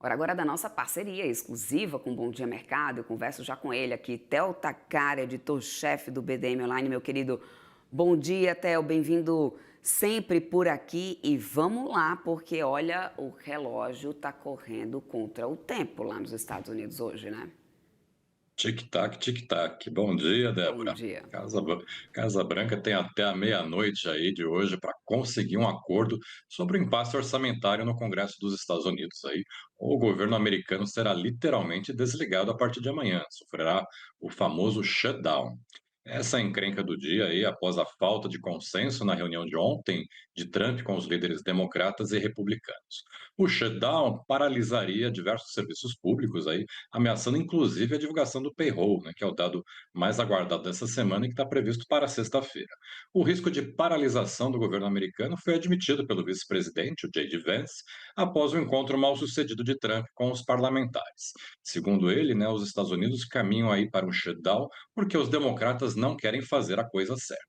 Agora da nossa parceria exclusiva com o Bom Dia Mercado, eu converso já com ele aqui, Theo Takari, editor-chefe do BDM Online, meu querido. Bom dia, Theo, bem-vindo sempre por aqui e vamos lá, porque olha, o relógio está correndo contra o tempo lá nos Estados Unidos hoje, né? Tic-tac, tic-tac. Bom dia, Bom Débora. dia. Casa, Casa Branca tem até a meia-noite aí de hoje para conseguir um acordo sobre o impasse orçamentário no Congresso dos Estados Unidos. Aí, o governo americano será literalmente desligado a partir de amanhã, sofrerá o famoso shutdown. Essa encrenca do dia aí, após a falta de consenso na reunião de ontem de Trump com os líderes democratas e republicanos. O shutdown paralisaria diversos serviços públicos aí, ameaçando inclusive a divulgação do payroll, né, que é o dado mais aguardado dessa semana e que está previsto para sexta-feira. O risco de paralisação do governo americano foi admitido pelo vice-presidente, o J.D. Vance, após o encontro mal sucedido de Trump com os parlamentares. Segundo ele, né, os Estados Unidos caminham aí para um shutdown porque os democratas não querem fazer a coisa certa.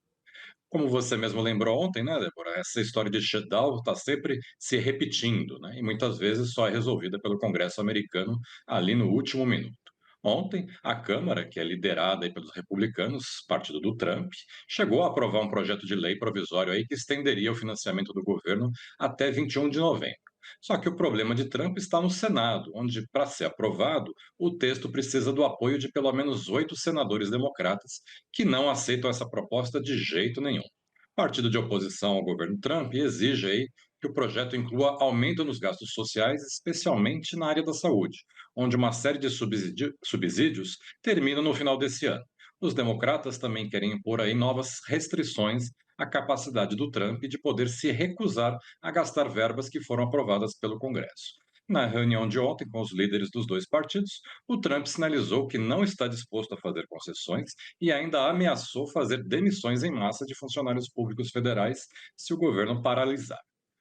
Como você mesmo lembrou ontem, né, Débora, essa história de shutdown está sempre se repetindo, né, e muitas vezes só é resolvida pelo Congresso americano ali no último minuto. Ontem, a Câmara, que é liderada aí pelos republicanos, partido do Trump, chegou a aprovar um projeto de lei provisório aí que estenderia o financiamento do governo até 21 de novembro. Só que o problema de Trump está no Senado, onde, para ser aprovado, o texto precisa do apoio de pelo menos 8 senadores democratas que não aceitam essa proposta de jeito nenhum. O partido de oposição ao governo Trump exige aí que o projeto inclua aumento nos gastos sociais, especialmente na área da saúde, onde uma série de subsídios termina no final desse ano. Os democratas também querem impor aí novas restrições à capacidade do Trump de poder se recusar a gastar verbas que foram aprovadas pelo Congresso. Na reunião de ontem com os líderes dos dois partidos, o Trump sinalizou que não está disposto a fazer concessões e ainda ameaçou fazer demissões em massa de funcionários públicos federais se o governo paralisar.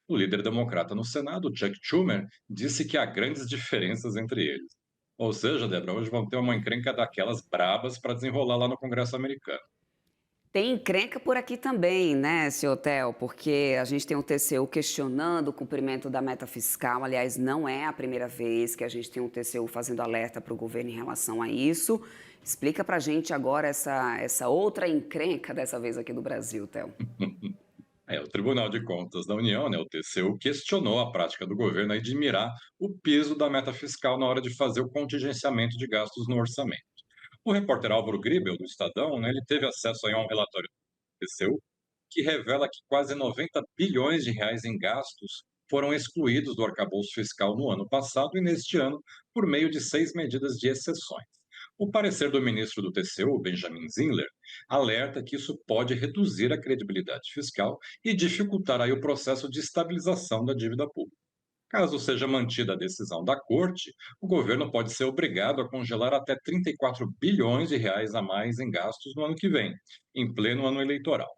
O líder democrata no Senado, Chuck Schumer, disse que há grandes diferenças entre eles. Ou seja, Débora, hoje vão ter uma encrenca daquelas brabas para desenrolar lá no Congresso americano. Tem encrenca por aqui também, né, seu Theo? Porque a gente tem o TCU questionando o cumprimento da meta fiscal. Aliás, não é a primeira vez que a gente tem um TCU fazendo alerta para o governo em relação a isso. Explica para a gente agora essa outra encrenca dessa vez aqui do Brasil, Theo. O Tribunal de Contas da União, né, o TCU, questionou a prática do governo aí de mirar o piso da meta fiscal na hora de fazer o contingenciamento de gastos no orçamento. O repórter Álvaro Gribel, do Estadão, né, ele teve acesso aí a um relatório do TCU que revela que quase 90 bilhões de reais em gastos foram excluídos do arcabouço fiscal no ano passado e neste ano por meio de 6 medidas de exceções. O parecer do ministro do TCU, Benjamin Zinler, alerta que isso pode reduzir a credibilidade fiscal e dificultar aí o processo de estabilização da dívida pública. Caso seja mantida a decisão da Corte, o governo pode ser obrigado a congelar até 34 bilhões de reais a mais em gastos no ano que vem, em pleno ano eleitoral.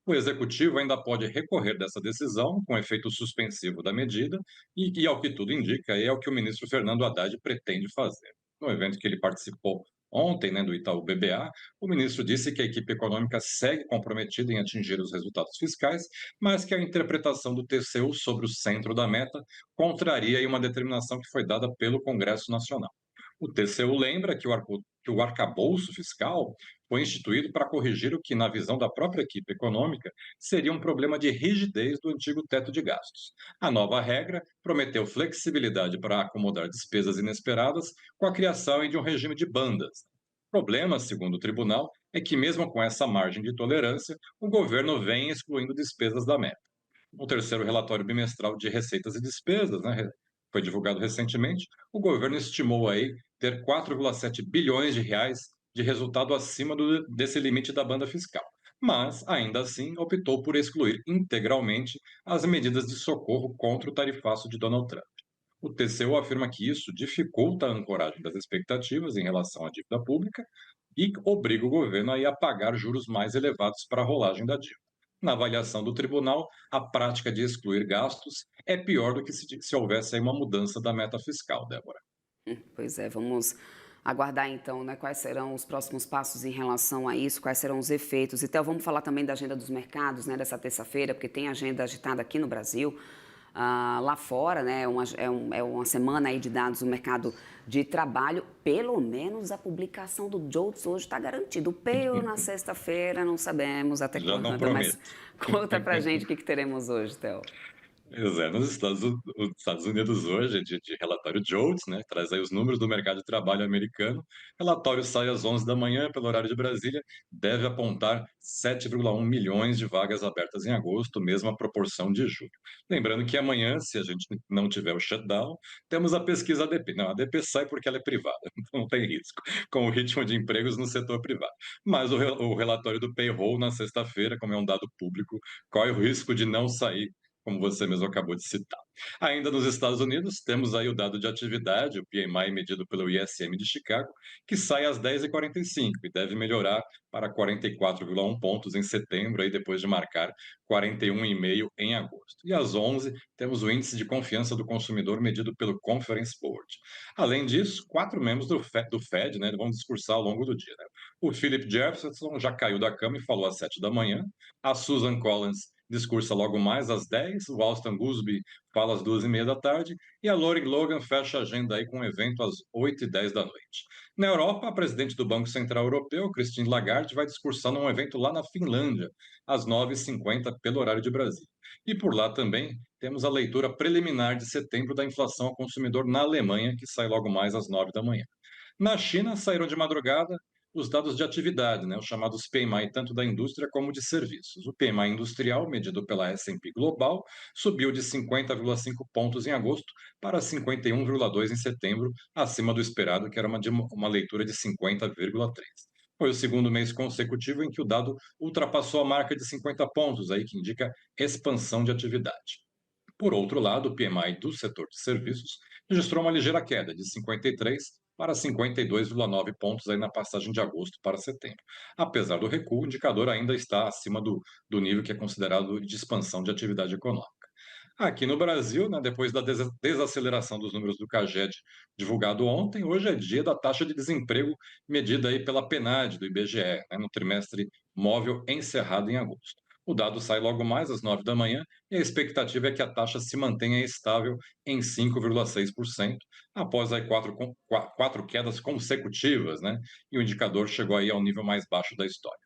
O executivo ainda pode recorrer dessa decisão, com efeito suspensivo da medida, e ao que tudo indica, é o que o ministro Fernando Haddad pretende fazer. No evento que ele participou ontem, né, do Itaú BBA, o ministro disse que a equipe econômica segue comprometida em atingir os resultados fiscais, mas que a interpretação do TCU sobre o centro da meta contraria aí uma determinação que foi dada pelo Congresso Nacional. O TCU lembra que o arcabouço fiscal foi instituído para corrigir o que, na visão da própria equipe econômica, seria um problema de rigidez do antigo teto de gastos. A nova regra prometeu flexibilidade para acomodar despesas inesperadas com a criação de um regime de bandas. O problema, segundo o tribunal, é que, mesmo com essa margem de tolerância, o governo vem excluindo despesas da meta. O terceiro relatório bimestral de receitas e despesas, né, foi divulgado recentemente, o governo estimou aí ter 4,7 bilhões de reais de resultado acima desse limite da banda fiscal. Mas, ainda assim, optou por excluir integralmente as medidas de socorro contra o tarifaço de Donald Trump. O TCU afirma que isso dificulta a ancoragem das expectativas em relação à dívida pública e obriga o governo a ir a pagar juros mais elevados para a rolagem da dívida. Na avaliação do tribunal, a prática de excluir gastos é pior do que se houvesse aí uma mudança da meta fiscal, Débora. Pois é, vamos aguardar então, né, quais serão os próximos passos em relação a isso, quais serão os efeitos. Então, vamos falar também da agenda dos mercados, né, dessa terça-feira, porque tem agenda agitada aqui no Brasil. lá fora, né? É uma semana aí de dados do mercado de trabalho. Pelo menos a publicação do JOLTS hoje está garantida. O payroll na sexta-feira, não sabemos até Já não quando, mas prometo. conta pra gente o que teremos hoje, Theo. Pois é, nos Estados Unidos hoje, de relatório JOLTS, né, traz aí os números do mercado de trabalho americano. Relatório sai às 11 da manhã, pelo horário de Brasília, deve apontar 7,1 milhões de vagas abertas em agosto, mesma proporção de julho. Lembrando que amanhã, se a gente não tiver o shutdown, temos a pesquisa ADP. Não, a ADP sai porque ela é privada, então não tem risco, com o ritmo de empregos no setor privado. Mas o relatório do payroll na sexta-feira, como é um dado público, corre o risco de não sair, como você mesmo acabou de citar. Ainda nos Estados Unidos, temos aí o dado de atividade, o PMI medido pelo ISM de Chicago, que sai às 10h45 e deve melhorar para 44,1 pontos em setembro, aí depois de marcar 41,5 em agosto. E às 11 temos o índice de confiança do consumidor medido pelo Conference Board. Além disso, 4 membros do Fed, né, vão discursar ao longo do dia. Né? O Philip Jefferson já caiu da cama e falou às 7 da manhã. A Susan Collins discursa logo mais às 10, o Alston Goolsbee fala às 2h30 da tarde e a Lori Logan fecha a agenda aí com um evento às 8h10 da noite. Na Europa, a presidente do Banco Central Europeu, Christine Lagarde, vai discursar num evento lá na Finlândia, às 9h50 pelo horário de Brasília. E por lá também temos a leitura preliminar de setembro da inflação ao consumidor na Alemanha, que sai logo mais às 9 da manhã. Na China, saíram de madrugada os dados de atividade, né, os chamados PMI, tanto da indústria como de serviços. O PMI industrial, medido pela S&P Global, subiu de 50,5 pontos em agosto para 51,2 em setembro, acima do esperado, que era uma leitura de 50,3. Foi o segundo mês consecutivo em que o dado ultrapassou a marca de 50 pontos, aí que indica expansão de atividade. Por outro lado, o PMI do setor de serviços registrou uma ligeira queda de 53 para 52,9 pontos aí na passagem de agosto para setembro. Apesar do recuo, o indicador ainda está acima do nível que é considerado de expansão de atividade econômica. Aqui no Brasil, né, depois da desaceleração dos números do CAGED divulgado ontem, hoje é dia da taxa de desemprego medida aí pela PNAD do IBGE, né, no trimestre móvel encerrado em agosto. O dado sai logo mais às 9 da manhã e a expectativa é que a taxa se mantenha estável em 5,6%, após aí quatro quedas consecutivas, né? E o indicador chegou aí ao nível mais baixo da história.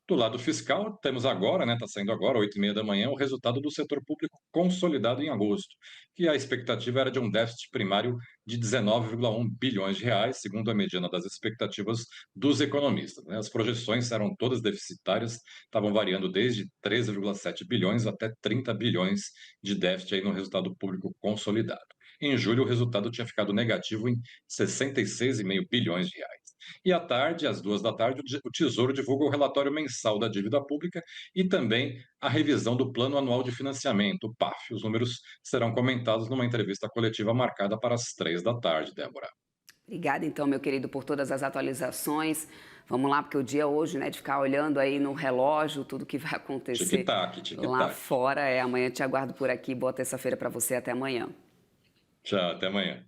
Do lado fiscal, temos agora, né, está saindo agora, 8h30 da manhã, o resultado do setor público consolidado em agosto, que a expectativa era de um déficit primário de 19,1 bilhões de reais, segundo a mediana das expectativas dos economistas. Né? As projeções eram todas deficitárias, estavam variando desde 13,7 bilhões até 30 bilhões de déficit aí no resultado público consolidado. Em julho, o resultado tinha ficado negativo em 66,5 bilhões de reais. E à tarde, às 2 da tarde, o Tesouro divulga o relatório mensal da dívida pública e também a revisão do Plano Anual de Financiamento, o PAF. Os números serão comentados numa entrevista coletiva marcada para as 3 da tarde, Débora. Obrigada, então, meu querido, por todas as atualizações. Vamos lá, porque o dia hoje, né, de ficar olhando aí no relógio tudo que vai acontecer Tic-tac, lá tic-tac. fora. Amanhã te aguardo por aqui. Boa terça-feira para você. Até amanhã. Tchau, até amanhã.